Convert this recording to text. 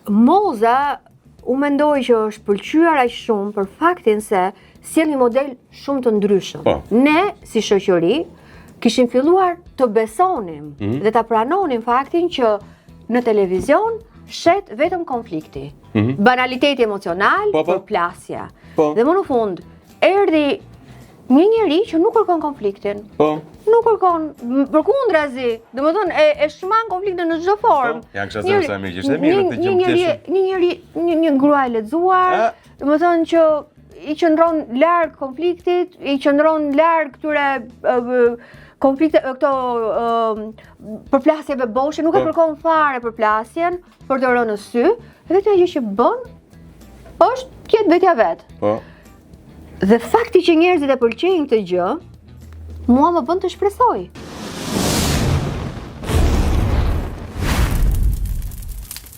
Moza u mendoj që është pëlqyer aq shumë për faktin se sjell një model shumë të ndryshëm. Ne, si shoqëri, kishim filluar të besonim dhe ta pranonim faktin që në televizion shet vetëm konflikti, banaliteti emocional, përplasja. Dhe më në fund, erdhi një njeri që nuk kërkon konfliktin. Nuk kërkon, përkundrazi, domethënë e shman konfliktin në çdo formë. Ja kisha thënë sa mirë, ishte mirë të dëgjojmë. Një grua e lexuar, domethënë që i qëndron larg konfliktit, i qëndron larg këtyre konflikte, këto përplasjeve boshe, nuk e kërkon fare përplasjen për të rënë në sy, vetëm ajo që bën është tjetë vetja vet. Dhe fakti që njerëzit e pëlqejnë këtë gjë, mua më bën të shpresoj.